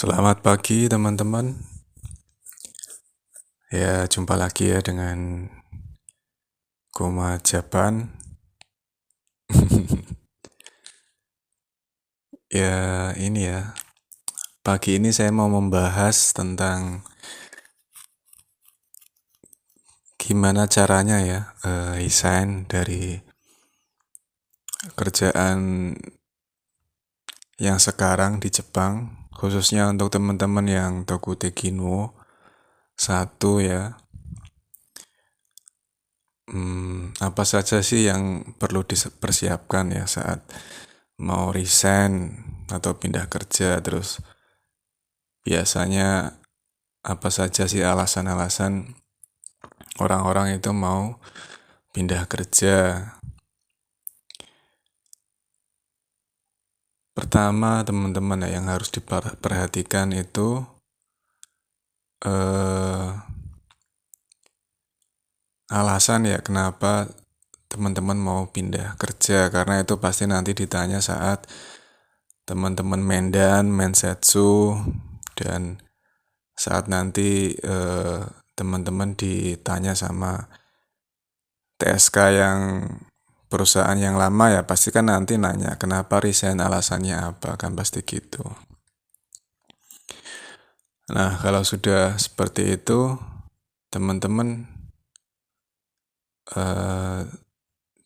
Selamat pagi teman-teman. Ya, jumpa lagi ya dengan Koma Japan. Ya, ini ya. Pagi ini saya mau membahas tentang gimana caranya ya resign dari kerjaan yang sekarang di Jepang, khususnya untuk teman-teman yang Toku Tekino 1 ya. Apa saja sih yang perlu dipersiapkan ya saat mau resign atau pindah kerja, terus biasanya apa saja sih alasan-alasan orang-orang itu mau pindah kerja. Pertama, teman-teman yang harus diperhatikan itu alasan ya kenapa teman-teman mau pindah kerja, karena itu pasti nanti ditanya saat teman-teman mendan, mensetsu, dan saat nanti teman-teman ditanya sama TSK yang perusahaan yang lama ya, pasti kan nanti nanya kenapa resign, alasannya apa, kan pasti gitu. Nah, kalau sudah seperti itu, teman-teman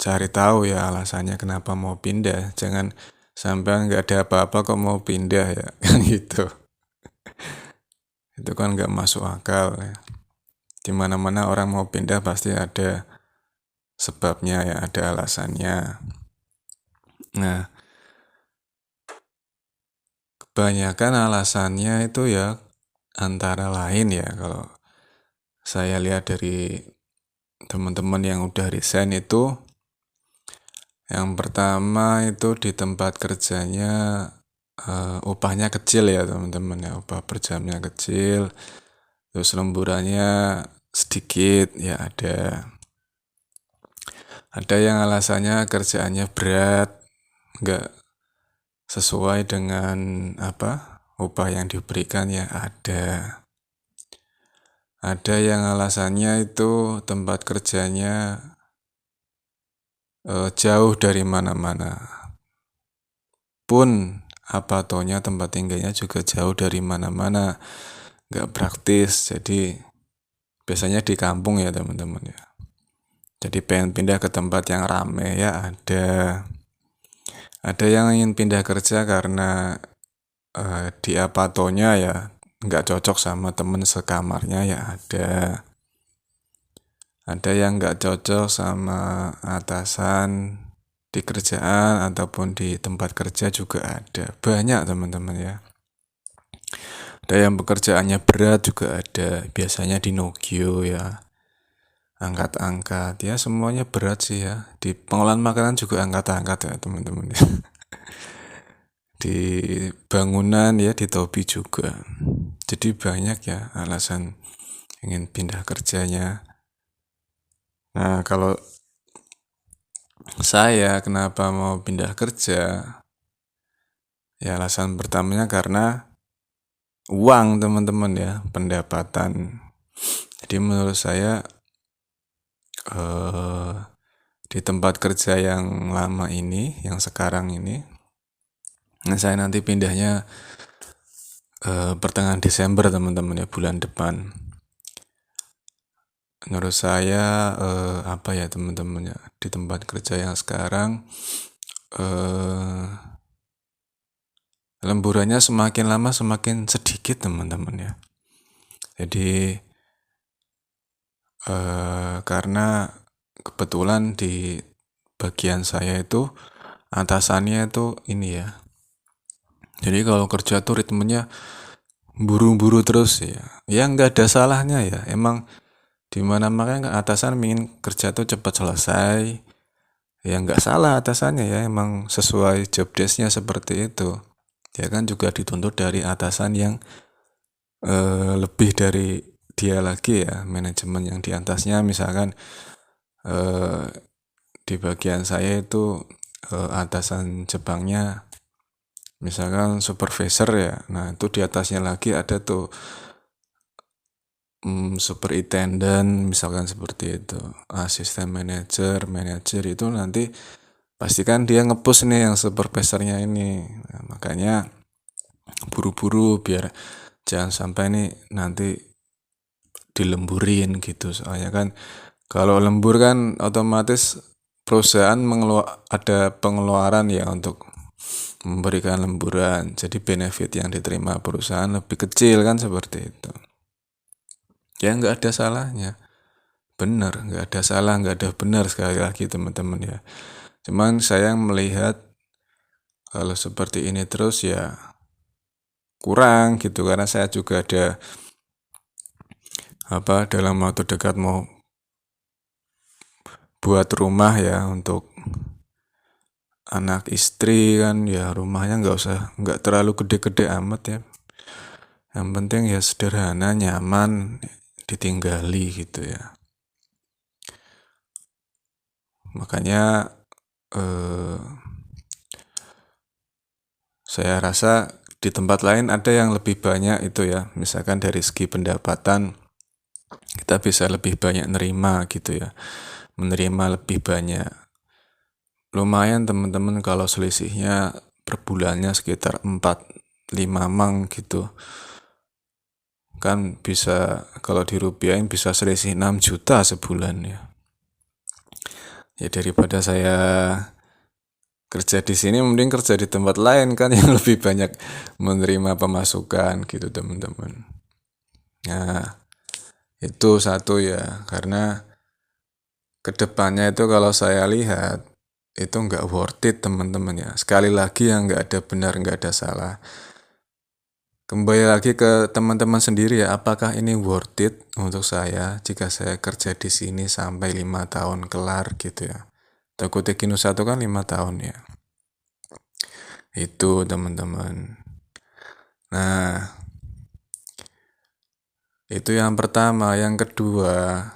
cari tahu ya alasannya kenapa mau pindah. Jangan sampai nggak ada apa-apa kok mau pindah ya, kan gitu. Itu kan nggak masuk akal ya. Dimana-mana orang mau pindah pasti ada sebabnya ya, ada alasannya. Nah, kebanyakan alasannya itu ya antara lain ya, kalau saya lihat dari teman-teman yang udah resign itu, yang pertama itu di tempat kerjanya upahnya kecil ya teman-teman ya, upah per jamnya kecil, terus lemburannya sedikit ya, ada yang alasannya kerjaannya berat, nggak sesuai dengan upah yang diberikan ya, ada yang alasannya itu tempat kerjanya jauh dari mana-mana, pun apa taunya tempat tinggalnya juga jauh dari mana-mana, nggak praktis, jadi biasanya di kampung ya teman-teman ya. Jadi pengen pindah ke tempat yang rame ya, ada yang ingin pindah kerja karena di apa taunya ya nggak cocok sama temen sekamarnya ya, ada yang nggak cocok sama atasan di kerjaan ataupun di tempat kerja juga ada, banyak teman-teman ya. Ada yang pekerjaannya berat juga ada, biasanya di Nogyo ya, angkat-angkat ya, semuanya berat sih ya. Di pengolahan makanan juga angkat-angkat ya teman-teman ya. Di bangunan ya, di Tobi juga. Jadi banyak ya alasan ingin pindah kerjanya. Nah, kalau saya kenapa mau pindah kerja, ya alasan pertamanya karena uang teman-teman ya, pendapatan. Jadi menurut saya di tempat kerja yang lama ini, yang sekarang ini, saya nanti pindahnya pertengahan Desember teman-teman ya, bulan depan. Menurut saya teman-teman ya, di tempat kerja yang sekarang lemburannya semakin lama semakin sedikit teman-teman ya. Jadi karena kebetulan di bagian saya itu atasannya itu ini ya, jadi kalau kerja tuh ritmenya buru-buru terus ya nggak ada salahnya ya, emang dimana makanya atasan ingin kerja tuh cepat selesai ya, nggak salah atasannya ya, emang sesuai job desk-nya seperti itu ya, kan juga dituntut dari atasan yang lebih dari dia lagi ya, manajemen yang di atasnya. Misalkan di bagian saya itu atasan Jepangnya misalkan supervisor ya, nah itu di atasnya lagi ada tuh superintendent misalkan seperti itu, asisten manajer itu nanti pastikan dia nge-push nih yang supervisornya ini. Nah, makanya buru-buru biar jangan sampai nih nanti dilemburin gitu, soalnya kan kalau lembur kan otomatis perusahaan ada pengeluaran ya untuk memberikan lemburan, jadi benefit yang diterima perusahaan lebih kecil kan seperti itu. Ya nggak ada salahnya, benar, nggak ada salah, nggak ada benar, sekali lagi teman-teman ya. Cuman saya melihat kalau seperti ini terus ya kurang gitu, karena saya juga ada dalam waktu dekat mau buat rumah ya untuk anak istri kan, ya rumahnya nggak terlalu gede-gede amat ya, yang penting ya sederhana, nyaman ditinggali gitu ya. Makanya saya rasa di tempat lain ada yang lebih banyak itu ya, misalkan dari segi pendapatan kita bisa lebih banyak nerima gitu ya, menerima lebih banyak. Lumayan teman-teman kalau selisihnya per bulannya sekitar 4-5 mang gitu, kan bisa kalau dirupiahin bisa selisih 6 juta sebulan ya. Ya daripada saya kerja di sini, mending kerja di tempat lain kan yang lebih banyak menerima pemasukan gitu teman-teman. Nah itu satu ya, karena kedepannya itu kalau saya lihat itu nggak worth it teman-teman ya. Sekali lagi yang nggak ada benar, nggak ada salah. Kembali lagi ke teman-teman sendiri ya, apakah ini worth it untuk saya jika saya kerja di sini sampai 5 tahun kelar gitu ya. Takutnya Kinus 1 kan 5 tahun ya. Itu teman-teman. Nah, itu yang pertama. Yang kedua,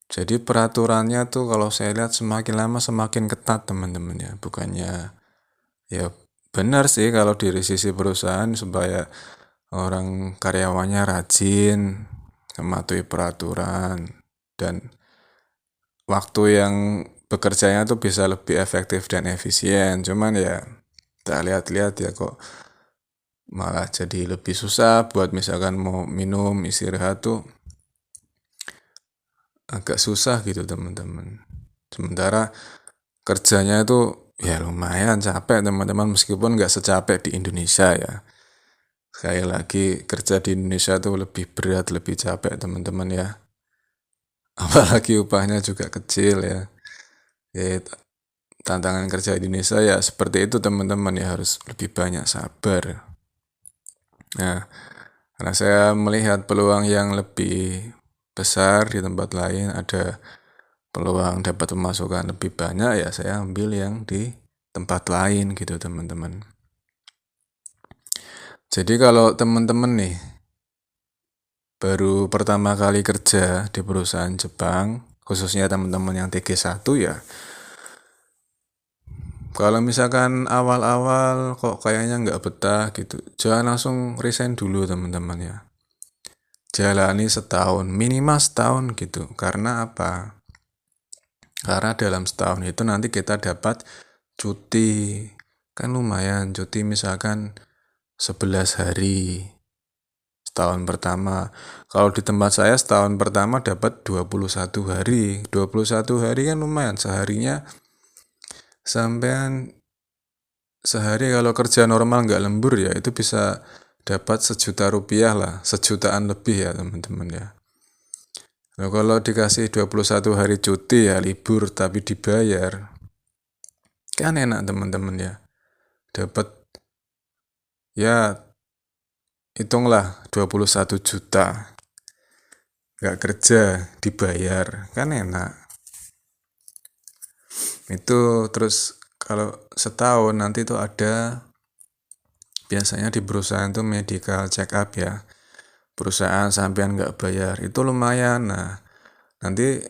jadi peraturannya tuh kalau saya lihat semakin lama semakin ketat teman-teman ya. Bukannya ya benar sih kalau dari sisi perusahaan supaya orang karyawannya rajin, mematuhi peraturan, dan waktu yang bekerjanya tuh bisa lebih efektif dan efisien. Cuman ya kita lihat-lihat ya kok malah jadi lebih susah buat misalkan mau minum, istirahat tuh agak susah gitu teman-teman. Sementara kerjanya itu ya lumayan capek teman-teman, meskipun nggak secapek di Indonesia ya. Sekali lagi kerja di Indonesia tuh lebih berat, lebih capek teman-teman ya. Apalagi upahnya juga kecil ya. Ya tantangan kerja di Indonesia ya seperti itu teman-teman ya, harus lebih banyak sabar. Nah, karena saya melihat peluang yang lebih besar di tempat lain, ada peluang dapat pemasukan lebih banyak, ya saya ambil yang di tempat lain gitu teman-teman. Jadi kalau teman-teman nih baru pertama kali kerja di perusahaan Jepang, khususnya teman-teman yang TG1 ya, kalau misalkan awal-awal kok kayaknya nggak betah gitu, jangan langsung resign dulu teman-teman ya. Jalani setahun, minimal setahun gitu. Karena apa? Karena dalam setahun itu nanti kita dapat cuti. Kan lumayan, cuti misalkan 11 hari setahun pertama. Kalau di tempat saya setahun pertama dapat 21 hari. 21 hari kan lumayan, seharinya sampean sehari kalau kerja normal nggak lembur ya itu bisa dapat 1 juta rupiah lah, 1 jutaan lebih ya teman-teman ya. Nah, kalau dikasih 21 hari cuti ya libur tapi dibayar, kan enak teman-teman ya. Dapat ya hitunglah 21 juta. Nggak kerja dibayar, kan enak. Itu terus kalau setahun nanti tuh ada biasanya di perusahaan tuh medical check up ya. Perusahaan sampean nggak bayar itu lumayan. Nah nanti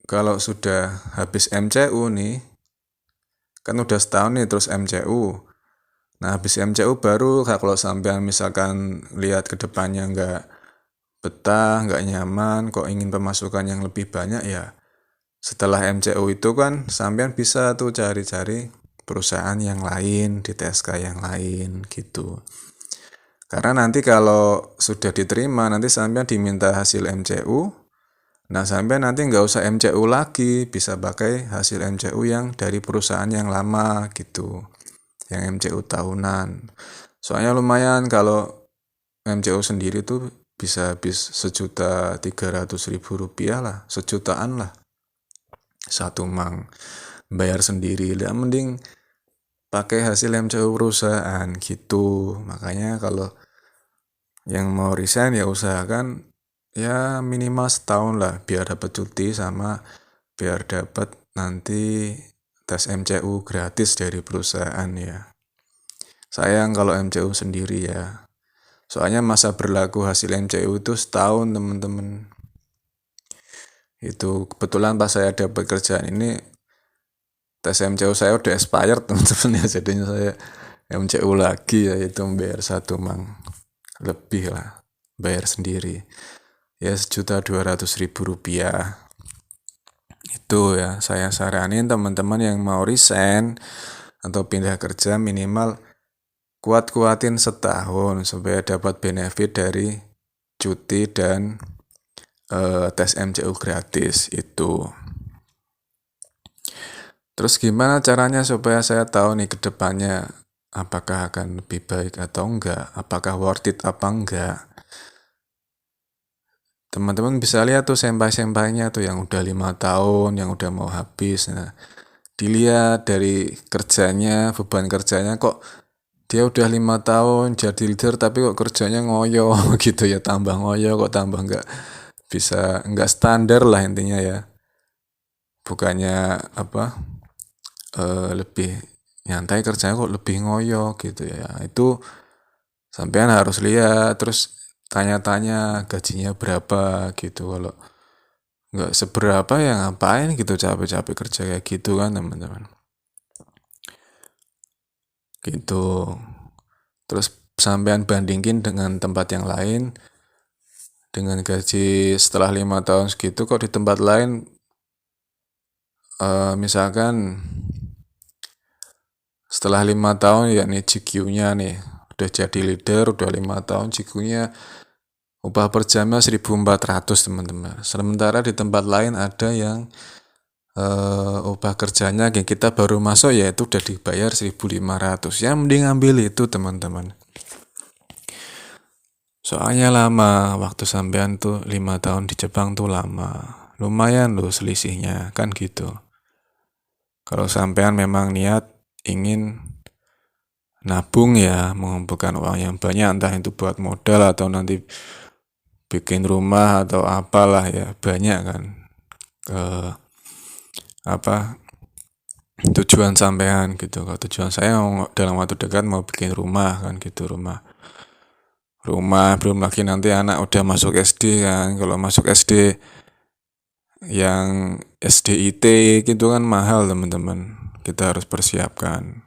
kalau sudah habis MCU nih, kan udah setahun nih terus MCU. Nah habis MCU baru kalau sampean misalkan lihat ke depannya nggak betah, nggak nyaman, kok ingin pemasukan yang lebih banyak, ya setelah MCU itu kan sampean bisa tuh cari-cari perusahaan yang lain, di TSK yang lain gitu. Karena nanti kalau sudah diterima, nanti sampean diminta hasil MCU. Nah, sampean nanti nggak usah MCU lagi, bisa pakai hasil MCU yang dari perusahaan yang lama gitu, yang MCU tahunan. Soalnya lumayan kalau MCU sendiri tuh bisa habis 1.300.000 rupiah lah, sejutaan lah, satu mang bayar sendiri. Lah mending pakai hasil MCU perusahaan gitu. Makanya kalau yang mau resign ya usahakan ya minimal setahun lah, biar dapat cuti sama biar dapat nanti tes MCU gratis dari perusahaan ya. Sayang kalau MCU sendiri ya. Soalnya masa berlaku hasil MCU itu setahun teman-teman. Itu kebetulan pas saya dapat kerjaan ini tes MCU saya udah expired teman-teman ya, jadinya saya MCU lagi ya, itu bayar satu mang lebih lah, bayar sendiri ya 1.200.000 rupiah. Itu ya saya saranin teman-teman yang mau resign atau pindah kerja minimal kuat-kuatin setahun supaya dapat benefit dari cuti dan tes MCU gratis itu. Terus gimana caranya supaya saya tahu nih ke depannya apakah akan lebih baik atau enggak, apakah worth it apa enggak. Teman-teman bisa lihat tuh sempai-sempainya tuh yang udah 5 tahun, yang udah mau habis. Nah, dilihat dari kerjanya, beban kerjanya, kok dia udah 5 tahun jadi leader tapi kok kerjanya ngoyo gitu ya, tambah ngoyo kok, tambah enggak bisa, enggak standar lah intinya ya. Bukannya apa lebih nyantai kerjanya kok lebih ngoyo gitu ya. Itu sampean harus lihat, terus tanya-tanya gajinya berapa gitu. Kalau nggak seberapa ya ngapain gitu capek-capek kerja kayak gitu kan teman-teman. Gitu. Terus sampean bandingin dengan tempat yang lain, dengan gaji setelah 5 tahun segitu kok di tempat lain misalkan setelah 5 tahun ya nih GQ-nya nih udah jadi leader, udah 5 tahun GQ-nya upah per jamnya 1.400 teman-teman. Sementara di tempat lain ada yang upah kerjanya yang kita baru masuk ya itu udah dibayar 1.500. Ya mending ambil itu teman-teman. Soalnya lama, waktu sampean tuh 5 tahun di Jepang tuh lama. Lumayan loh selisihnya, kan gitu. Kalau sampean memang niat ingin nabung ya, mengumpulkan uang yang banyak, entah itu buat modal atau nanti bikin rumah atau apalah ya, banyak kan tujuan sampean gitu. Kalau tujuan saya dalam waktu dekat mau bikin rumah kan gitu, rumah belum lagi nanti anak udah masuk SD kan. Kalau masuk SD yang SDIT gitu kan mahal teman-teman, kita harus persiapkan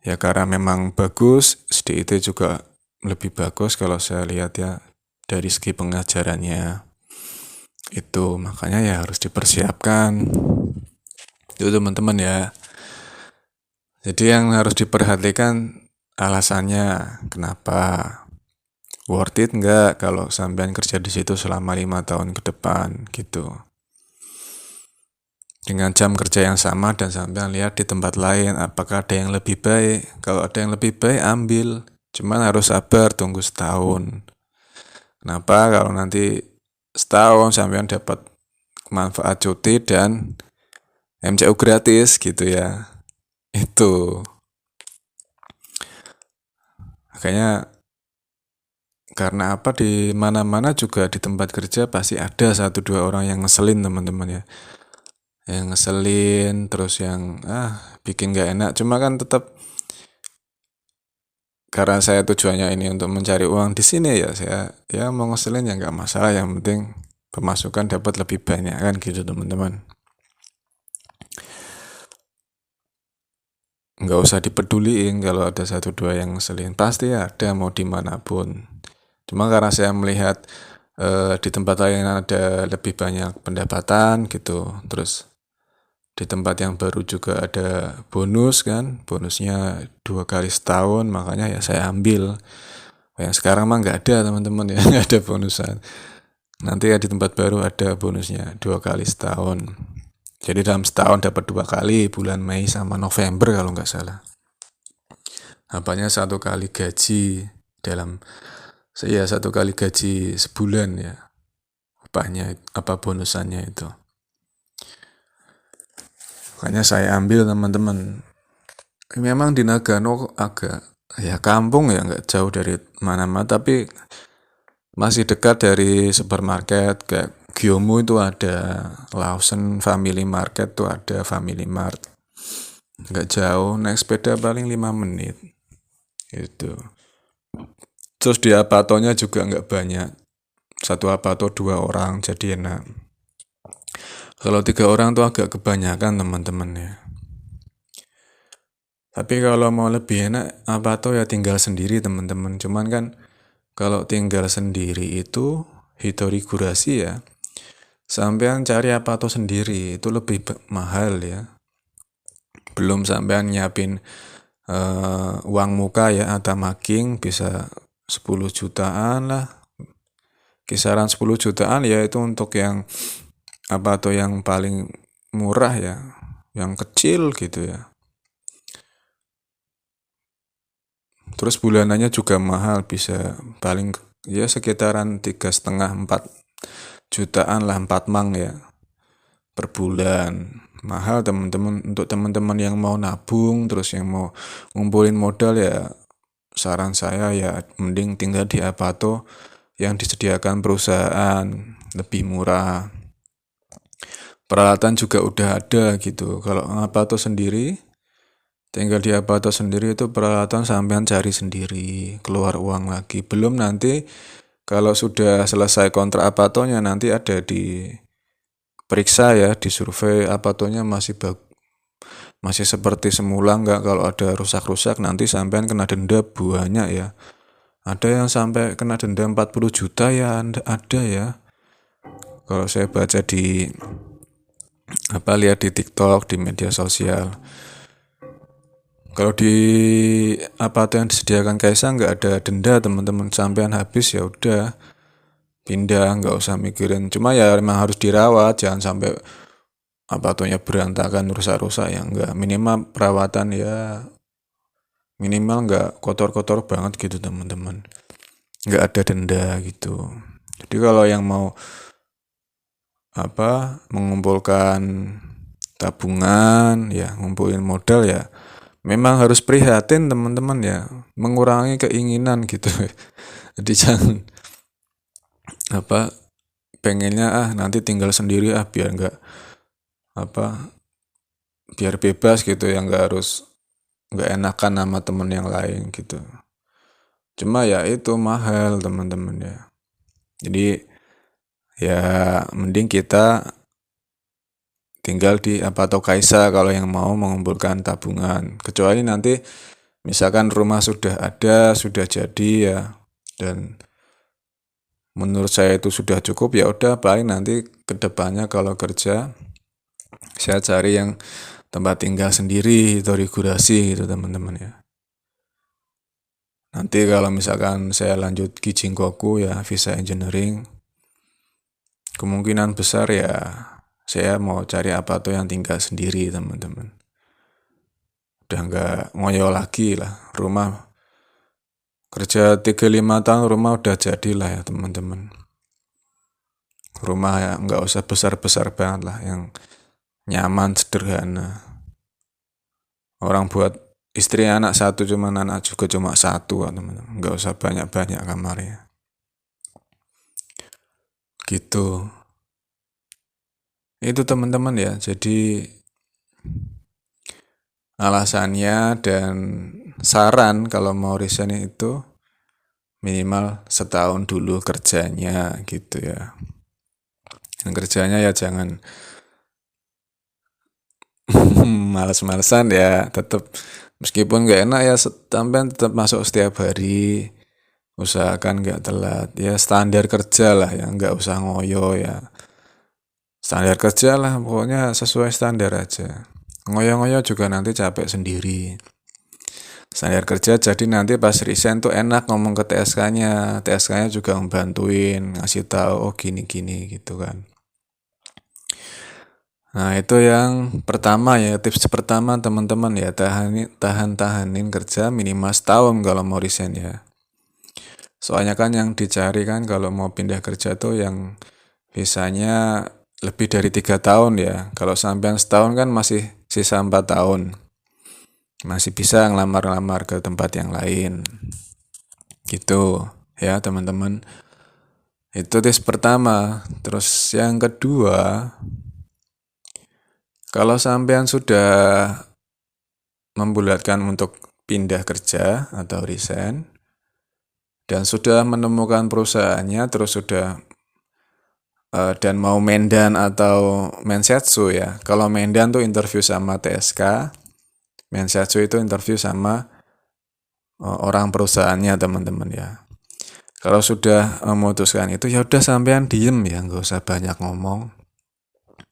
ya, karena memang bagus SDIT juga lebih bagus kalau saya lihat ya dari segi pengajarannya itu, makanya ya harus dipersiapkan itu teman-teman ya. Jadi yang harus diperhatikan alasannya kenapa, worth it enggak kalau sampean kerja di situ selama 5 tahun ke depan gitu. Dengan jam kerja yang sama dan sampean lihat di tempat lain apakah ada yang lebih baik. Kalau ada yang lebih baik ambil, cuman harus sabar tunggu setahun. Kenapa? Kalau nanti setahun sampean dapat manfaat cuti dan MCU gratis gitu ya. Itu. Makanya karena apa, di mana-mana juga di tempat kerja pasti ada 1-2 orang yang ngeselin teman-teman ya. Yang ngeselin, terus yang bikin gak enak. Cuma kan tetap karena saya tujuannya ini untuk mencari uang di sini ya, saya ya mau ngeselin ya nggak masalah, yang penting pemasukan dapat lebih banyak kan gitu teman-teman. nggak usah dipeduliin kalau ada satu dua yang ngeselin, pasti ada mau dimanapun. Cuma karena saya melihat di tempat lain ada lebih banyak pendapatan gitu, terus di tempat yang baru juga ada bonus kan, bonusnya 2 kali setahun, makanya ya saya ambil. Yang sekarang mah nggak ada teman-teman ya, nggak ada bonusan. Nanti ya di tempat baru ada bonusnya 2 kali setahun. Jadi dalam setahun dapat 2 kali, bulan Mei sama November kalau nggak salah. Apanya 1 kali gaji dalam, ya 1 kali gaji sebulan ya, upahnya apa bonusannya itu. Makanya saya ambil teman-teman. Memang di Nagano agak ya kampung ya, nggak jauh dari mana-mana, tapi masih dekat dari supermarket. Kayak Gyomu itu ada, Lawson Family Market tuh ada, Family Mart. Nggak jauh, naik sepeda paling 5 menit gitu. Terus di apatonya juga nggak banyak, satu apato 2 orang, jadi enak. Kalau 3 orang tuh agak kebanyakan teman-teman ya. Tapi kalau mau lebih enak apato ya tinggal sendiri teman-teman. Cuman kan kalau tinggal sendiri itu hitorigurashi ya, sampean cari apato sendiri itu lebih mahal ya. Belum sampean nyiapin uang muka ya, atau making bisa 10 jutaan lah, kisaran 10 jutaan ya, itu untuk yang apato yang paling murah ya, yang kecil gitu ya. Terus bulanannya juga mahal, bisa paling ya sekitaran 3,5–4 jutaan lah, 4 mang ya per bulan. Mahal teman-teman. Untuk teman-teman yang mau nabung terus yang mau ngumpulin modal ya, saran saya ya mending tinggal di apato yang disediakan perusahaan, lebih murah. Peralatan juga udah ada gitu. Kalau apato sendiri, tinggal di apato sendiri itu peralatan sampean cari sendiri, keluar uang lagi. Belum nanti kalau sudah selesai kontrak apatonya, nanti ada di periksa ya, disurvei apatonya masih seperti semula nggak. Kalau ada rusak-rusak nanti sampean kena denda banyak ya. Ada yang sampai kena denda 40 juta ya, ada ya. Kalau saya baca di lihat di TikTok, di media sosial. Kalau di apato yang disediakan Kaisang nggak ada denda teman-teman, sampean habis ya udah pindah, nggak usah mikirin. Cuma ya memang harus dirawat, jangan sampai apatonya berantakan, rusak-rusak ya, enggak. Minimal perawatan ya, minimal nggak kotor-kotor banget gitu teman-teman, nggak ada denda gitu. Jadi kalau yang mau mengumpulkan tabungan ya, ngumpulin modal ya, memang harus prihatin teman-teman ya, mengurangi keinginan gitu. Jadi jangan pengennya nanti tinggal sendiri biar nggak biar bebas gitu ya, nggak enakan sama temen yang lain gitu. Cuma ya itu mahal teman-teman ya. Jadi ya mending kita tinggal di apato Kaisa kalau yang mau mengumpulkan tabungan. Kecuali nanti misalkan rumah sudah ada, sudah jadi ya, dan menurut saya itu sudah cukup, ya udah paling nanti kedepannya kalau kerja saya cari yang tempat tinggal sendiri, hitorigurashi gitu teman-teman ya. Nanti kalau misalkan saya lanjut Kijinkoku ya, visa engineering, kemungkinan besar ya saya mau cari apato yang tinggal sendiri teman-teman. Udah nggak ngoyo lagi lah, rumah kerja 3-5 tahun rumah udah jadilah ya teman-teman. Rumah ya nggak usah besar-besar banget lah, yang nyaman, sederhana. Orang buat istri anak satu, cuman anak juga cuma satu teman-teman, nggak usah banyak-banyak kamarnya gitu. Itu teman-teman ya, jadi alasannya dan saran kalau mau resign itu minimal setahun dulu kerjanya gitu ya. Dan kerjanya ya jangan males-malesan ya, tetap Meskipun nggak enak ya, sampean tetap masuk setiap hari, usahakan nggak telat ya, standar kerja lah ya, nggak usah ngoyo ya, standar kerja lah pokoknya, sesuai standar aja. Ngoyo-ngoyo juga nanti capek sendiri. Standar kerja, jadi nanti pas resign tuh enak ngomong ke TSK-nya, TSK-nya juga ngebantuin, ngasih tahu oh gini-gini gitu kan. Nah itu yang pertama ya, tips pertama teman-teman ya, tahanin kerja minimal setahun kalau mau resign ya. Soalnya kan yang dicari kan kalau mau pindah kerja tuh yang visanya lebih dari 3 tahun ya. Kalau sampean setahun kan masih sisa 4 tahun, masih bisa ngelamar-lamar ke tempat yang lain. Gitu ya teman-teman. Itu tips pertama. Terus yang kedua, kalau sampean sudah membulatkan untuk pindah kerja atau resign dan sudah menemukan perusahaannya, terus sudah dan mau Mendan atau Mensetsu ya. Kalau Mendan tuh interview sama TSK, Mensetsu itu interview sama orang perusahaannya teman-teman ya. Kalau sudah memutuskan itu ya udah sampean diem ya, nggak usah banyak ngomong.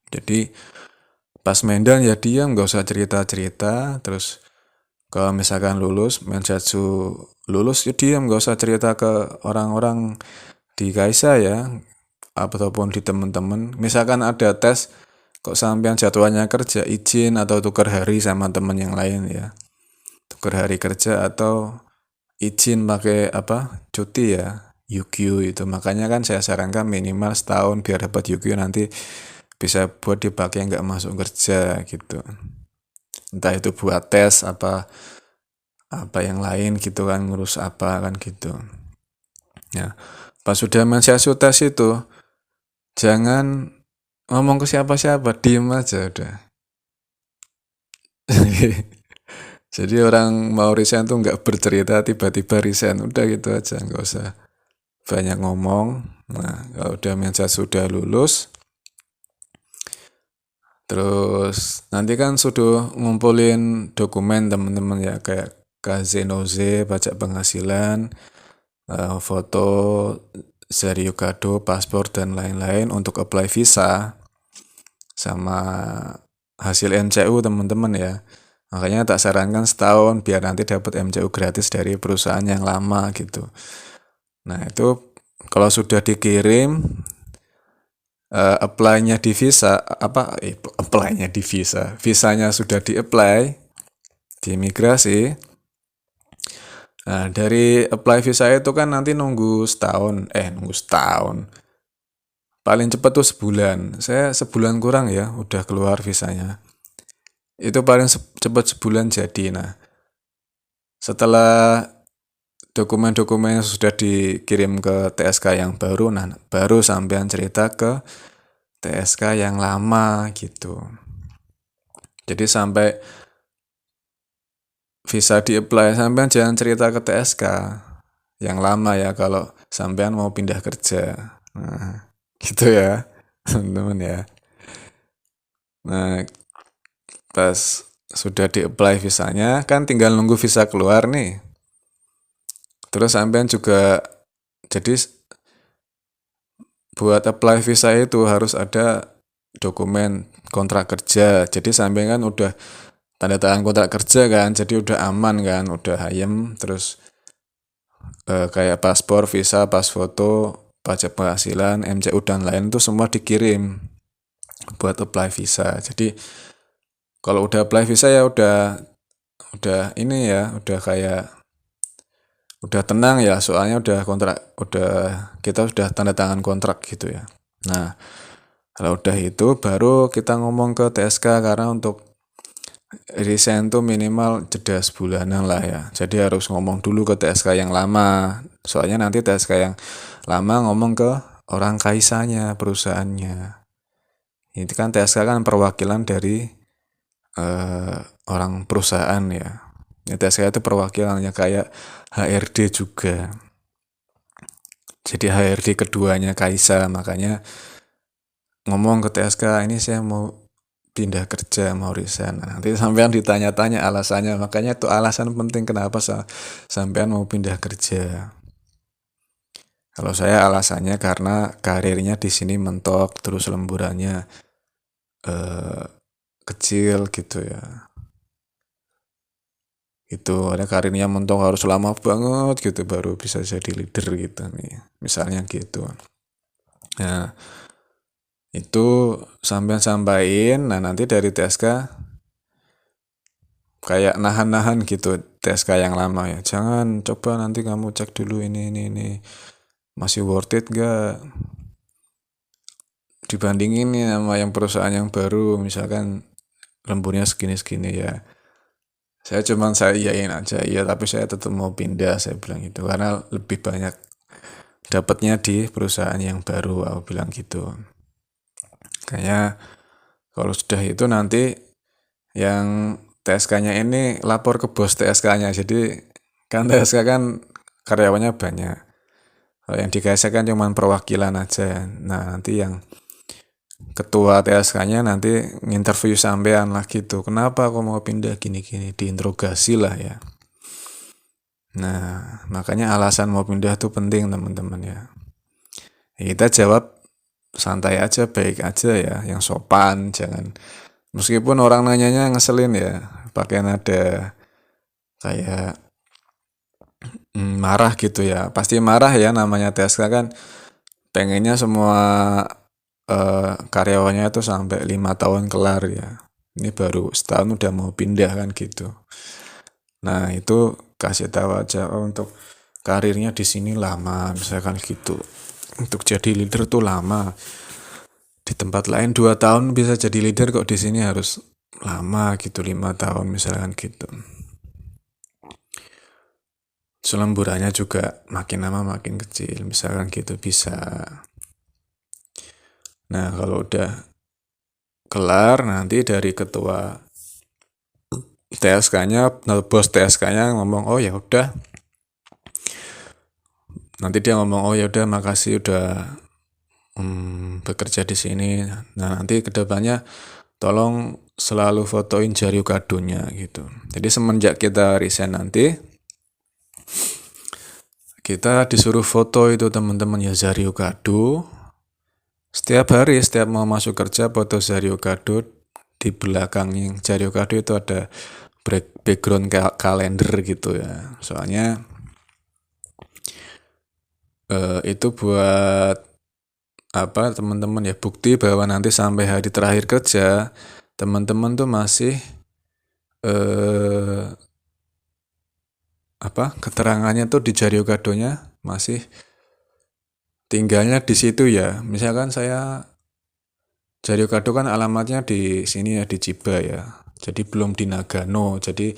Jadi pas Mendan ya diem, nggak usah cerita-cerita. Terus kalau misalkan lulus, Mensetsu lulus ya diem, nggak usah cerita ke orang-orang di Kaisa ya, ataupun di teman-teman. Misalkan ada tes, kok sampean jadwalnya kerja, izin atau tukar hari sama teman yang lain ya. Tukar hari kerja atau izin pakai cuti ya, UQ itu. Makanya kan saya sarankan minimal setahun biar dapat UQ, nanti bisa buat dipakai nggak masuk kerja gitu. Entah itu buat tes apa yang lain gitu kan, ngurus apa kan gitu. Ya, pas sudah mensiasat tes itu, jangan ngomong ke siapa-siapa, diem aja udah. Jadi orang mau resign tuh nggak bercerita, tiba-tiba resign, udah gitu aja, nggak usah banyak ngomong. Nah, kalau udah mensa sudah lulus, terus nanti kan sudah ngumpulin dokumen teman-teman ya, kayak KZNOZ, pajak penghasilan, foto Serio Kado, paspor dan lain-lain untuk apply visa, sama hasil MCU teman-teman ya. Makanya tak sarankan setahun biar nanti dapat MCU gratis dari perusahaan yang lama gitu. Nah itu kalau sudah dikirim, apply-nya di visa, apply-nya di visa, visanya sudah di-apply di imigrasi. Nah dari apply visa itu kan nanti nunggu setahun, paling cepat tuh sebulan. Saya sebulan kurang ya udah keluar visanya. Itu paling cepat sebulan jadi. Nah setelah dokumen-dokumen yang sudah dikirim ke TSK yang baru, nah baru sampean cerita ke TSK yang lama gitu. Jadi sampai visa di-apply, sampean jangan cerita ke TSK yang lama ya kalau sampean mau pindah kerja. Nah, gitu ya, teman-teman ya. Nah, pas sudah di-apply visanya, kan tinggal nunggu visa keluar nih. Terus sampean juga, jadi buat apply visa itu harus ada dokumen kontrak kerja. Jadi sampean kan udah tanda tangan kontrak kerja kan, jadi udah aman kan, udah ayem. Terus kayak paspor, visa, pas foto, pajak penghasilan, MCU dan lain itu semua dikirim buat apply visa. Jadi kalau udah apply visa ya udah ini ya, udah kayak udah tenang ya, soalnya kita sudah tanda tangan kontrak gitu ya. Nah, kalau udah itu baru kita ngomong ke TSK, karena untuk resign tuh minimal jeda sebulanan lah ya. Jadi harus ngomong dulu ke TSK yang lama. Soalnya nanti TSK yang lama ngomong ke orang kaisanya, perusahaannya. Ini kan TSK kan perwakilan dari orang perusahaan ya. TSK itu perwakilannya kayak HRD juga. Jadi HRD keduanya Kaisa, makanya ngomong ke TSK, ini saya mau pindah kerja, mau resign. Nah, nanti sampean ditanya-tanya alasannya, makanya itu alasan penting kenapa sampean mau pindah kerja. Kalau saya alasannya karena karirnya di sini mentok, terus lemburannya eh, kecil gitu ya. Itu ada karirnya mentok harus lama banget gitu baru bisa jadi leader gitu nih. Misalnya gitu. Nah, itu sampean sampaikan, nah nanti dari TSK kayak nahan-nahan gitu TSK yang lama ya. Jangan, coba nanti kamu cek dulu ini. Masih worth it gak? Dibandingin nih sama yang perusahaan yang baru, misalkan lemburnya segini-segini ya. Saya iyain aja, iya tapi saya tetap mau pindah, saya bilang gitu. Karena lebih banyak dapatnya di perusahaan yang baru, aku bilang gitu. Kayaknya kalau sudah itu nanti yang TSK-nya ini lapor ke bos TSK-nya. Jadi kan TSK kan karyawannya banyak. Kalau yang dikasih kan cuma perwakilan aja. Nah, nanti yang ketua TSK-nya nanti nginterview sampean lah gitu. Kenapa kok mau pindah gini-gini? Diinterogasi lah ya. Nah, makanya alasan mau pindah tuh penting teman-teman ya. Kita jawab santai aja, baik aja ya, yang sopan, jangan meskipun orang nanyanya ngeselin ya, pakai nada kayak marah gitu ya. Pasti marah ya, namanya TSK kan pengennya semua karyawannya itu sampai 5 tahun kelar ya. Ini baru setahun udah mau pindah kan gitu. Nah, itu kasih tahu aja untuk karirnya di sini lama, misalkan gitu. Untuk jadi leader tuh lama. Di tempat lain 2 tahun bisa jadi leader, kok di sini harus lama gitu, 5 tahun misalkan gitu. Selemburannya juga makin lama makin kecil, misalkan gitu bisa. Nah, kalau udah kelar nanti dari ketua TSK-nya, bos TSK-nya ngomong, oh ya udah. Nanti dia ngomong, oh ya udah, makasih udah bekerja di sini. Nah, nanti kedepannya tolong selalu fotoin jari kadonya gitu. Jadi semenjak kita resign nanti, kita disuruh foto itu teman-teman ya, jari kado. Setiap hari, setiap mau masuk kerja, foto jari kado. Di belakang yang jari kado itu ada background kalender gitu ya. Soalnya itu buat apa teman-teman ya, bukti bahwa nanti sampai hari terakhir kerja teman-teman tuh masih keterangannya tuh di jari kadonya masih tinggalnya di situ ya. Misalkan saya jari kado kan alamatnya di sini ya, di Ciba ya. Jadi belum di Nagano. Jadi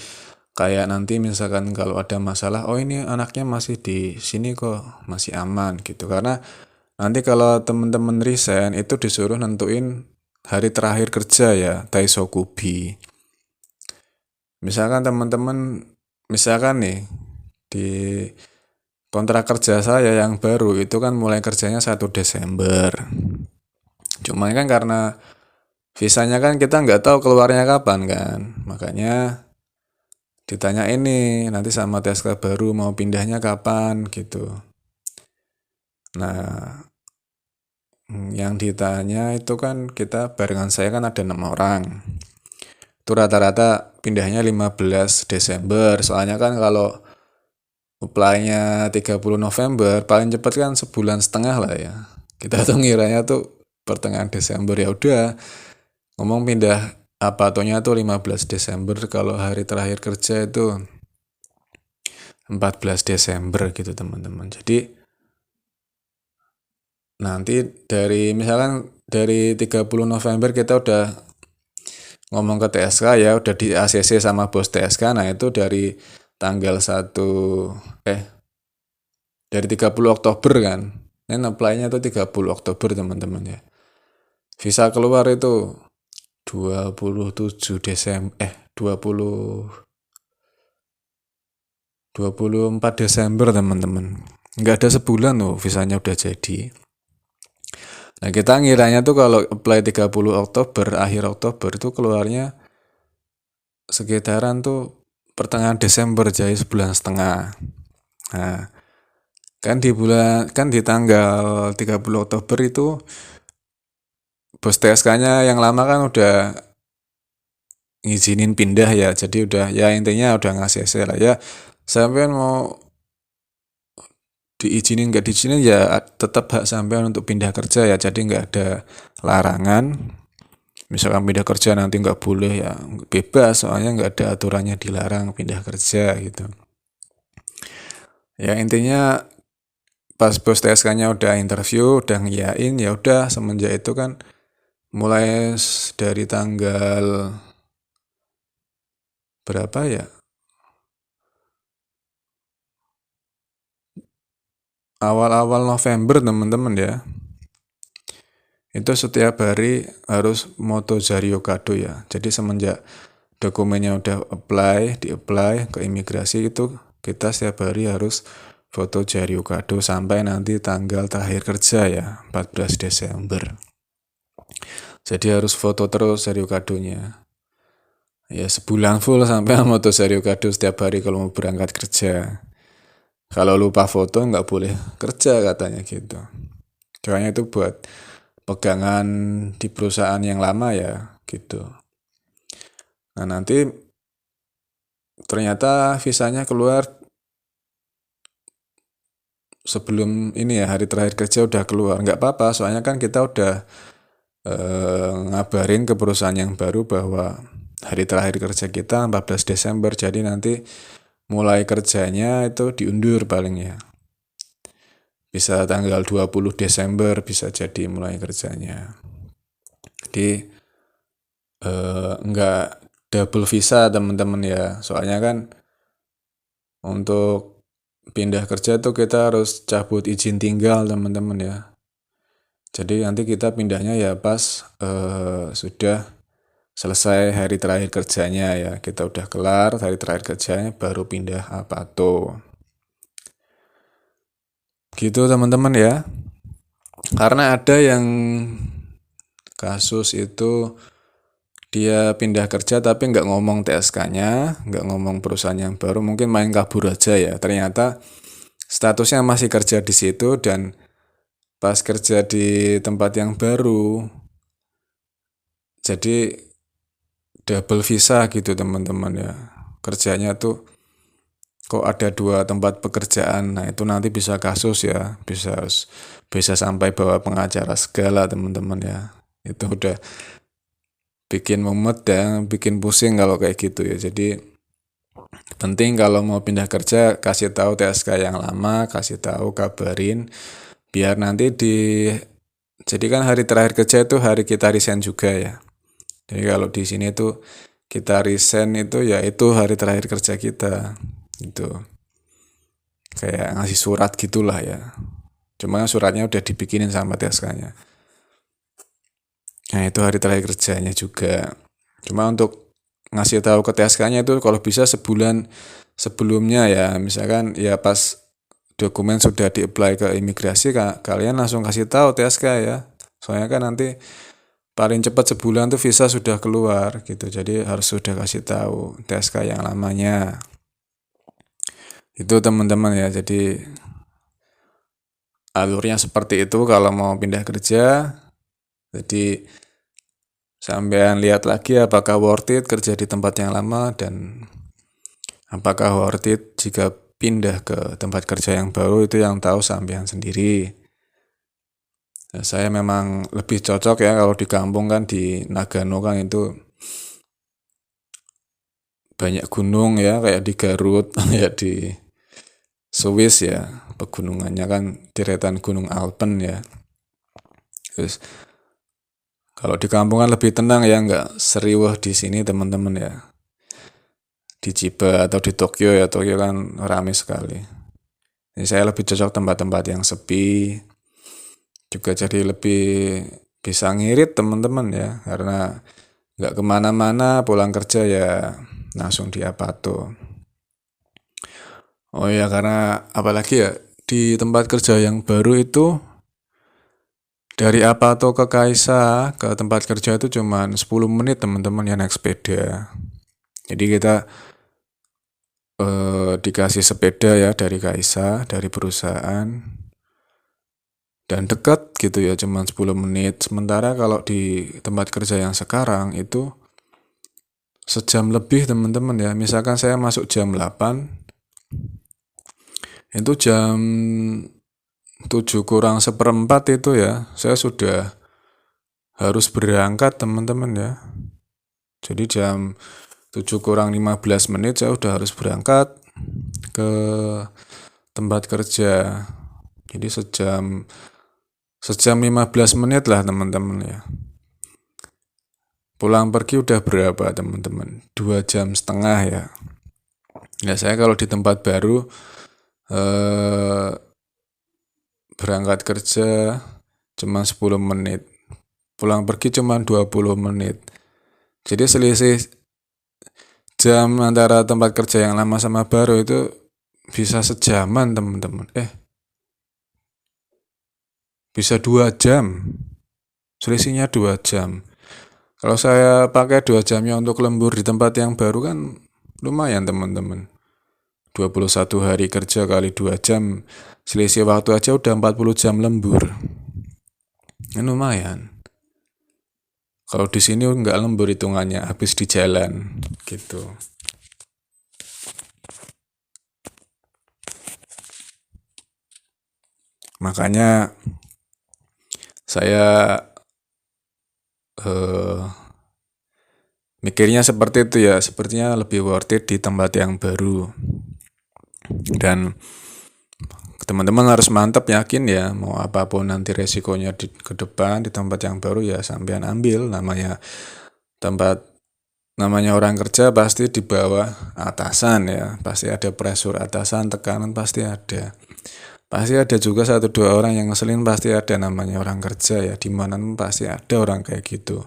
kayak nanti misalkan kalau ada masalah, oh ini anaknya masih di sini kok, masih aman gitu. Karena nanti kalau teman-teman resign itu disuruh nentuin hari terakhir kerja ya, Taisokubi. Misalkan teman-teman, misalkan nih di kontrak kerja saya yang baru itu kan mulai kerjanya 1 Desember. Cuma kan karena visanya kan kita nggak tahu keluarnya kapan kan, makanya ditanya ini nanti sama TSK baru mau pindahnya kapan gitu. Nah, yang ditanya itu kan kita barengan saya kan ada 6 orang. Itu rata-rata pindahnya 15 Desember. Soalnya kan kalau apply-nya 30 November, paling cepat kan sebulan setengah lah ya. Kita tuh ngiranya tuh pertengahan Desember, ya udah ngomong pindah apa atunya tuh 15 Desember, kalau hari terakhir kerja itu 14 Desember gitu teman-teman. Jadi nanti misalkan dari 30 November kita udah ngomong ke TSK ya, udah di ACC sama bos TSK. Nah, itu dari tanggal 30 Oktober kan. Ini apply-nya tuh 30 Oktober teman-teman ya. Visa keluar itu 27 Desember 24 Desember teman-teman. Nggak ada sebulan loh visanya udah jadi. Nah, kita ngiranya tuh kalau apply 30 Oktober, akhir Oktober itu keluarnya sekitaran tuh pertengahan Desember, jadi sebulan setengah. Nah, kan di tanggal 30 Oktober itu bos TSK-nya yang lama kan udah ngizinin pindah ya, jadi udah ya intinya udah ngasih CC lah ya. Sampai mau diizinin nggak diizinin ya tetap hak sampean untuk pindah kerja ya, jadi nggak ada larangan. Misalkan pindah kerja nanti nggak boleh ya, bebas, soalnya nggak ada aturannya dilarang pindah kerja gitu. Ya intinya pas bos TSK-nya udah interview, udah ngiyain, ya udah semenjak itu kan mulai dari tanggal berapa ya? Awal-awal November teman-teman ya. Itu setiap hari harus moto Zario Kado ya. Jadi semenjak dokumennya udah di-apply ke imigrasi itu kita setiap hari harus foto Zario Kado sampai nanti tanggal terakhir kerja ya, 14 Desember. Jadi harus foto terus Zario Kadonya. Ya sebulan full sampai moto Zario Kado setiap hari kalau mau berangkat kerja. Kalau lupa foto nggak boleh kerja katanya gitu. Soalnya itu buat pegangan di perusahaan yang lama ya gitu. Nah nanti ternyata visanya keluar sebelum ini ya, hari terakhir kerja udah keluar. Nggak apa-apa, soalnya kan kita udah ngabarin ke perusahaan yang baru bahwa hari terakhir kerja kita 14 Desember, jadi nanti mulai kerjanya itu diundur paling ya. Bisa tanggal 20 Desember bisa jadi mulai kerjanya. Jadi nggak double visa teman-teman ya, soalnya kan untuk pindah kerja tuh kita harus cabut izin tinggal teman-teman ya. Jadi nanti kita pindahnya ya pas sudah selesai hari terakhir kerjanya ya. Kita udah kelar hari terakhir kerjanya baru pindah apa tuh. Gitu teman-teman ya. Karena ada yang kasus itu dia pindah kerja tapi nggak ngomong TSK-nya, nggak ngomong perusahaan yang baru, mungkin main kabur aja ya. Ternyata statusnya masih kerja di situ dan pas kerja di tempat yang baru, jadi double visa gitu teman-teman ya. Kerjanya tuh kok ada dua tempat pekerjaan. Nah itu nanti bisa kasus ya, bisa sampai bawa pengacara segala teman-teman ya. Itu udah bikin mumet dan bikin pusing kalau kayak gitu ya. Jadi penting kalau mau pindah kerja kasih tahu TSK yang lama, kasih tahu, kabarin biar nanti jadi kan hari terakhir kerja itu hari kita resign juga ya. Jadi kalau di sini tuh kita resign itu ya itu hari terakhir kerja kita. Itu kayak ngasih surat gitulah ya. Cuma suratnya udah dibikinin sama TSK-nya. Nah, itu hari terakhir kerjanya juga. Cuma untuk ngasih tahu ke TSK-nya itu kalau bisa sebulan sebelumnya ya. Misalkan ya pas dokumen sudah di-apply ke imigrasi, kalian langsung kasih tahu TSK ya. Soalnya kan nanti paling cepat sebulan tuh visa sudah keluar gitu. Jadi harus sudah kasih tahu TSK yang lamanya. Itu teman-teman ya. Jadi alurnya seperti itu kalau mau pindah kerja. Jadi sampean lihat lagi apakah worth it kerja di tempat yang lama dan apakah worth it jika pindah ke tempat kerja yang baru, itu yang tahu sampean sendiri. Nah, saya memang lebih cocok ya kalau di kampung kan, di Nagano kan itu banyak gunung ya, kayak di Garut, kayak di Swiss ya, pegunungannya kan deretan Gunung Alpen ya. Terus kalau di kampung kan lebih tenang ya, nggak seriuh di sini teman-teman ya. Di Chiba atau di Tokyo ya, Tokyo kan ramai sekali. Jadi saya lebih cocok tempat-tempat yang sepi, juga jadi lebih bisa ngirit teman-teman ya, karena nggak kemana-mana, pulang kerja ya langsung di Apato. Oh ya, karena apalagi ya di tempat kerja yang baru itu Dari Apato ke Kaisa ke tempat kerja itu cuma 10 menit teman-teman yang naik sepeda. Jadi kita dikasih sepeda ya dari Kaisa, dari perusahaan, dan dekat gitu ya, cuma 10 menit. Sementara kalau di tempat kerja yang sekarang itu sejam lebih teman-teman ya. Misalkan saya masuk jam 8, itu jam 7 kurang seperempat itu ya, saya sudah harus berangkat teman-teman ya. Jadi jam 7 kurang 15 menit saya udah harus berangkat ke tempat kerja. Jadi sejam 15 menit lah teman-teman ya. Pulang pergi udah berapa teman-teman? 2,5 jam ya. Ya saya kalau di tempat baru berangkat kerja cuma 10 menit. Pulang pergi cuma 20 menit. Jadi selisih jam antara tempat kerja yang lama sama baru itu bisa sejaman teman-teman. Bisa 2 jam. Selisihnya 2 jam. Kalau saya pakai 2 jamnya untuk lembur di tempat yang baru kan lumayan teman-teman. 21 hari kerja kali 2 jam, selisih waktu aja udah 40 jam lembur. Kan lumayan. Kalau di sini nggak lembur hitungannya, habis di jalan gitu. Makanya saya mikirnya seperti itu ya, sepertinya lebih worth it di tempat yang baru. Dan teman-teman harus mantap yakin ya, mau apapun nanti resikonya ke depan di tempat yang baru ya sampean ambil. Namanya orang kerja pasti di bawah atasan ya, pasti ada pressure atasan, tekanan pasti ada. Pasti ada juga 1-2 orang yang ngeselin, pasti ada, namanya orang kerja ya, dimana pasti ada orang kayak gitu.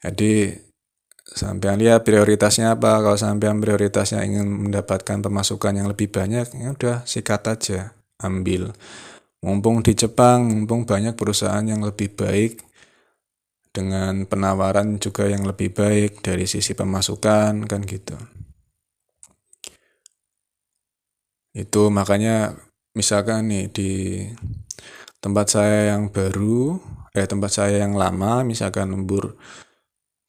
Jadi sampean lihat prioritasnya apa. Kalau sampean prioritasnya ingin mendapatkan pemasukan yang lebih banyak, ya udah sikat aja, ambil. Mumpung di Jepang, mumpung banyak perusahaan yang lebih baik dengan penawaran juga yang lebih baik dari sisi pemasukan kan gitu. Itu makanya misalkan nih di tempat saya yang baru, tempat saya yang lama misalkan lembur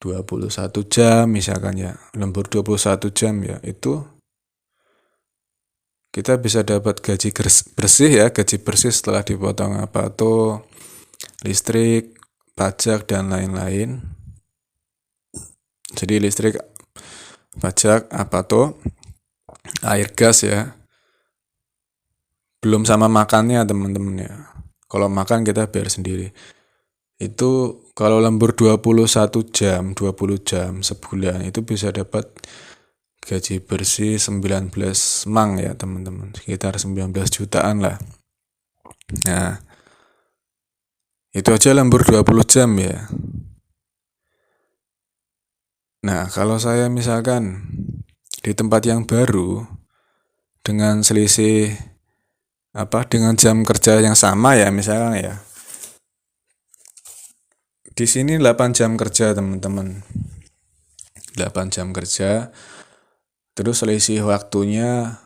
21 jam misalkan ya, lembur 21 jam ya, itu kita bisa dapat gaji bersih ya, gaji bersih setelah dipotong Apato, listrik, pajak dan lain-lain. Jadi listrik, pajak, Apato, air gas ya. Belum sama makannya teman-teman ya. Kalau makan kita bayar sendiri. Itu kalau lembur 21 jam, 20 jam sebulan itu bisa dapat gaji bersih 19 mang ya teman-teman, sekitar 19 jutaan lah. Nah, itu aja lembur 20 jam ya. Nah, kalau saya misalkan di tempat yang baru dengan selisih dengan jam kerja yang sama ya misalkan ya. Di sini 8 jam kerja teman-teman. 8 jam kerja. Terus selisih waktunya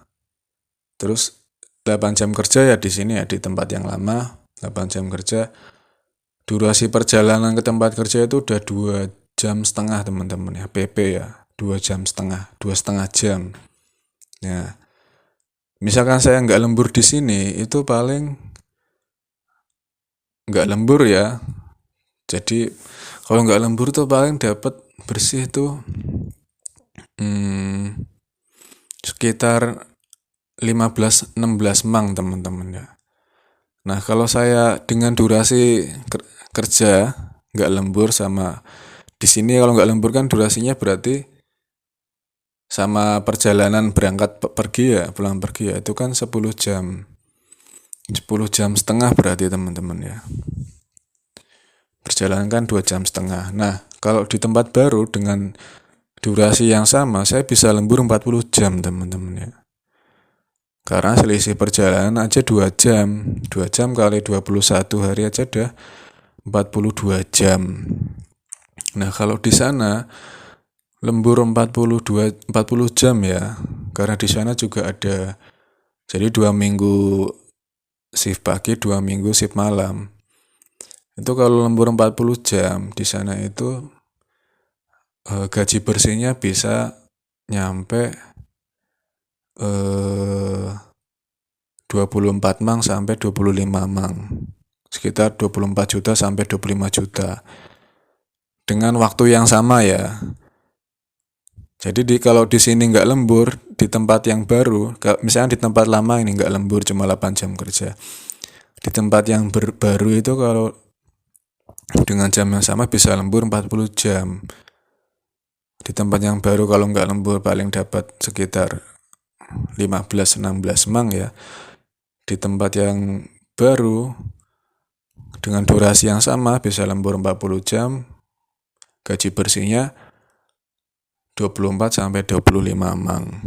terus 8 jam kerja ya di sini ya, di tempat yang lama 8 jam kerja. Durasi perjalanan ke tempat kerja itu udah 2,5 jam teman-teman ya, PP ya, 2,5 jam, 2,5 jam. Ya, misalkan saya nggak lembur di sini, itu paling nggak lembur ya. Jadi kalau nggak lembur tuh paling dapat bersih tuh sekitar 15-16 mang teman-teman ya. Nah kalau saya dengan durasi kerja nggak lembur sama di sini, kalau nggak lembur kan durasinya berarti sama perjalanan berangkat pergi ya, pulang pergi ya, itu kan 10 jam. 10,5 jam berarti teman-teman ya. Perjalanan kan 2,5 jam. Nah, kalau di tempat baru dengan durasi yang sama, saya bisa lembur 40 jam teman-teman ya. Karena selisih perjalanan aja 2 jam. 2 jam kali 21 hari aja udah 42 jam. Nah, kalau di sana lembur 40 jam ya. Karena di sana juga ada, jadi 2 minggu shift pagi, 2 minggu shift malam. Itu kalau lembur 40 jam di sana itu gaji bersihnya bisa nyampe 24 mang sampai 25 mang. Sekitar 24 juta sampai 25 juta. Dengan waktu yang sama ya. Jadi kalau di sini nggak lembur, di tempat yang baru, misalnya di tempat lama ini nggak lembur cuma 8 jam kerja. Di tempat yang baru itu kalau dengan jam yang sama bisa lembur 40 jam. Di tempat yang baru kalau nggak lembur paling dapat sekitar 15-16 mang ya. Di tempat yang baru dengan durasi yang sama bisa lembur 40 jam, gaji bersihnya 24 sampai 25 mang.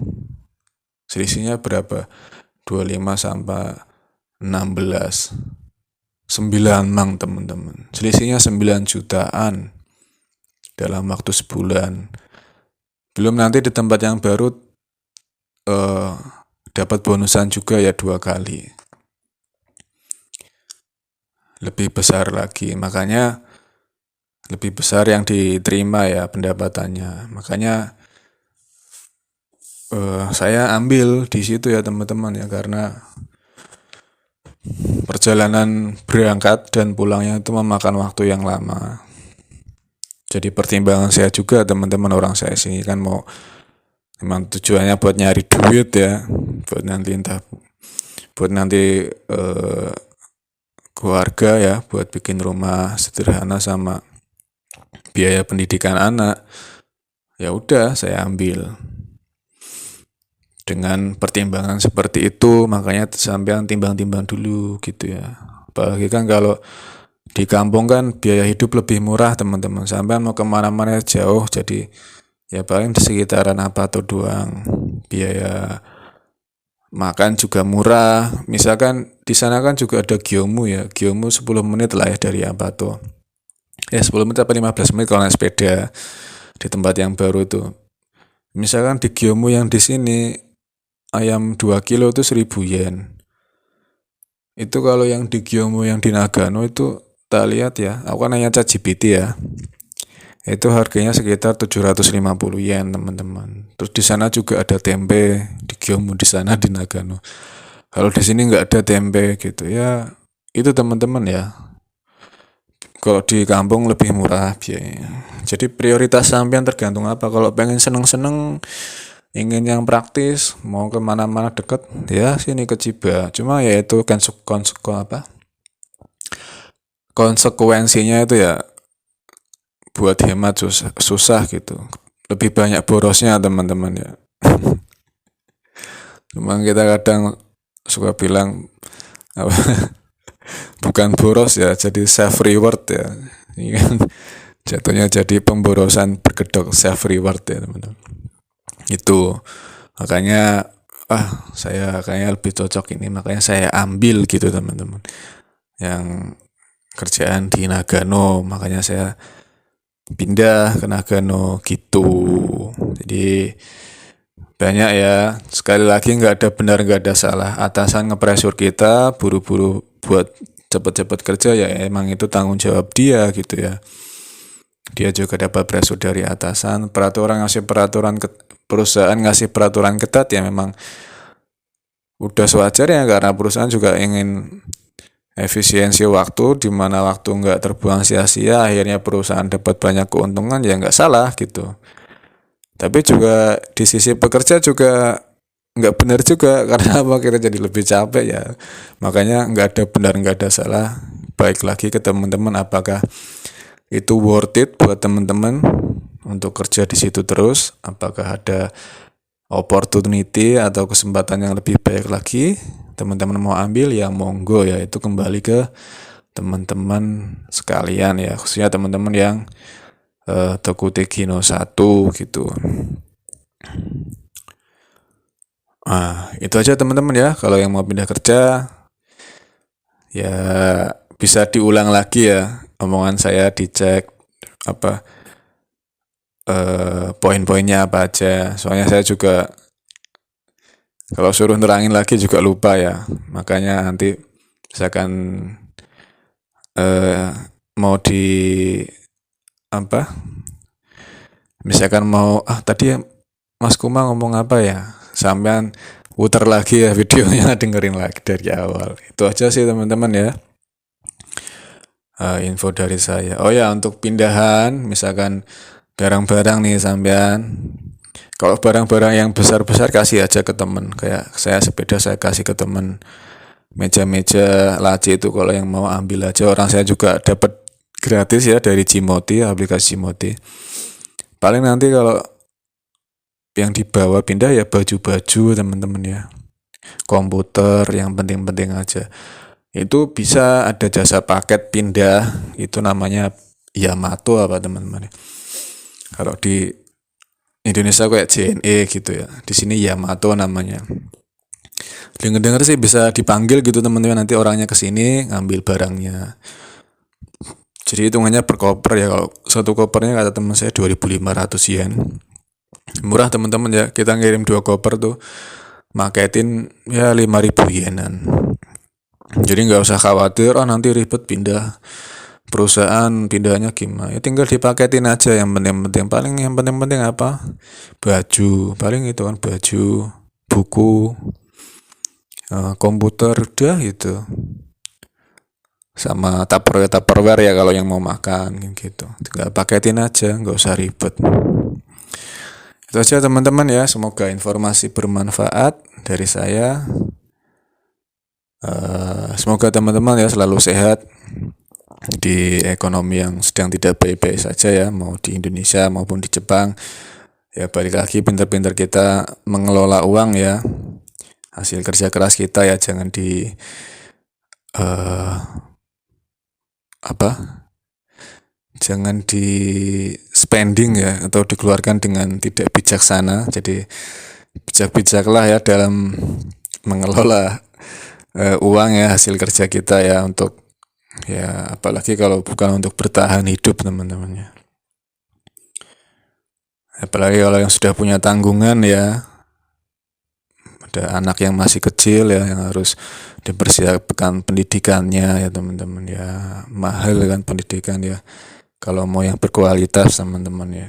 Selisihnya berapa? 25 sampai 16. 9 mang teman-teman. Selisihnya 9 jutaan dalam waktu sebulan. Belum nanti di tempat yang baru dapat bonusan juga ya 2 kali. Lebih besar lagi. Makanya lebih besar yang diterima ya pendapatannya. Makanya saya ambil di situ ya teman-teman ya, karena perjalanan berangkat dan pulangnya itu memakan waktu yang lama. Jadi pertimbangan saya juga teman-teman, orang saya sini kan mau memang tujuannya buat nyari duit ya, buat nanti keluarga ya, buat bikin rumah sederhana sama biaya pendidikan anak. Ya udah saya ambil. Dengan pertimbangan seperti itu, makanya sampean timbang-timbang dulu gitu ya. Apalagi kan kalau di kampung kan biaya hidup lebih murah teman-teman. Sampean mau kemana-mana jauh, jadi ya paling di sekitaran Apato doang. Biaya makan juga murah. Misalkan di sana kan juga ada Gyomu ya. Gyomu 10 menit lah ya dari Apato. 10 menit atau 15 menit kalau naik sepeda di tempat yang baru itu. Misalkan di Gyomu yang di sini ayam 2 kilo itu 1.000 yen. Itu kalau yang di Gyomu yang di Nagano itu tak lihat ya, aku kan nanya ChatGPT ya. Itu harganya sekitar 750 yen teman-teman. Terus di sana juga ada tempe di Gyomu di sana di Nagano. Kalau di sini nggak ada tempe gitu ya. Itu teman-teman ya. Kalau di kampung lebih murah biayanya. Jadi prioritas sampean tergantung apa. Kalau pengen seneng-seneng, ingin yang praktis, mau kemana-mana deket, ya sini ke Chiba. Cuma ya itu kan konsekuensinya itu ya buat hemat susah gitu. Lebih banyak borosnya teman-teman ya. Memang kita kadang suka bilang apa, bukan boros ya, jadi self reward ya. Ini kan jatuhnya jadi pemborosan berkedok self reward ya teman-teman. Itu makanya saya kayaknya lebih cocok ini, makanya saya ambil gitu teman-teman, yang kerjaan di Nagano, makanya saya pindah ke Nagano gitu. Jadi banyak ya, sekali lagi nggak ada benar nggak ada salah. Atasan ngepressure kita buru-buru buat cepet-cepet kerja ya emang itu tanggung jawab dia gitu ya. Dia juga dapat pressure dari atasan, perusahaan ngasih peraturan ketat ya memang udah sewajarnya, karena perusahaan juga ingin efisiensi waktu, di mana waktu nggak terbuang sia-sia, akhirnya perusahaan dapat banyak keuntungan, ya nggak salah gitu. Tapi juga di sisi pekerja juga nggak benar juga, karena apa, kita jadi lebih capek ya. Makanya nggak ada benar nggak ada salah. Baik lagi ke teman-teman, apakah itu worth it buat teman-teman untuk kerja di situ terus, apakah ada opportunity atau kesempatan yang lebih baik lagi, teman-teman mau ambil ya monggo ya, itu kembali ke teman-teman sekalian ya, khususnya teman-teman yang Tokuteki no 1 gitu. Itu aja teman-teman ya. Kalau yang mau pindah kerja, ya bisa diulang lagi ya omongan saya, dicek apa poin-poinnya apa aja. Soalnya saya juga kalau suruh nerangin lagi juga lupa ya. Makanya nanti misalkan eh, mau di apa? Misalkan mau tadi Mas Kuma ngomong apa ya? Sampean putar lagi ya videonya dengerin lagi dari awal. Itu aja sih teman-teman ya. Info dari saya. Oh ya, untuk pindahan misalkan barang-barang nih sampean. Kalau barang-barang yang besar-besar kasih aja ke temen. Kayak saya sepeda saya kasih ke temen. Meja-meja laci itu kalau yang mau ambil aja. Orang saya juga dapat gratis ya dari Cimoti, aplikasi Cimoti. Paling nanti kalau yang dibawa pindah ya baju-baju teman-teman ya. Komputer yang penting-penting aja. Itu bisa ada jasa paket pindah, itu namanya Yamato apa teman-teman. Kalau di Indonesia kayak JNE gitu ya. Di sini Yamato namanya. Dengar-dengar sih bisa dipanggil gitu teman-teman, nanti orangnya ke sini ngambil barangnya. Jadi hitungannya per koper ya. Kalau satu kopernya kata teman saya 2.500 yen. Murah teman-teman ya. Kita ngirim 2 koper tuh maketin ya 5.000 yenan. Jadi nggak usah khawatir nanti ribet pindah perusahaan, pindahnya gimana, ya tinggal dipaketin aja. Yang penting apa, baju, paling itu kan baju, buku, komputer, udah gitu, sama tupperware ya kalau yang mau makan gitu, tinggal paketin aja, nggak usah ribet. Itu aja teman-teman ya, semoga informasi bermanfaat dari saya. Semoga teman-teman ya selalu sehat di ekonomi yang sedang tidak baik-baik saja ya, mau di Indonesia maupun di Jepang. Ya balik lagi, pintar-pintar kita mengelola uang ya, hasil kerja keras kita ya, jangan di jangan di spending ya, atau dikeluarkan dengan tidak bijaksana. Jadi bijak-bijaklah ya dalam mengelola uang ya, hasil kerja kita ya, untuk ya apalagi kalau bukan untuk bertahan hidup teman-teman ya. Apalagi kalau yang sudah punya tanggungan ya, ada anak yang masih kecil ya, yang harus dipersiapkan pendidikannya ya teman-teman ya. Mahal kan pendidikan ya, kalau mau yang berkualitas teman-teman ya.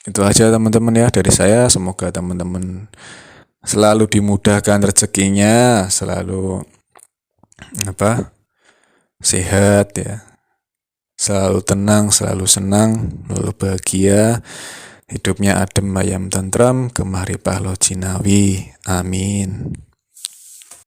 Itu aja teman-teman ya dari saya. Semoga teman-teman selalu dimudahkan rezekinya, selalu sehat ya, selalu tenang, selalu senang, selalu bahagia, hidupnya adem ayem tentram, gemah ripah lo jinawi, amin.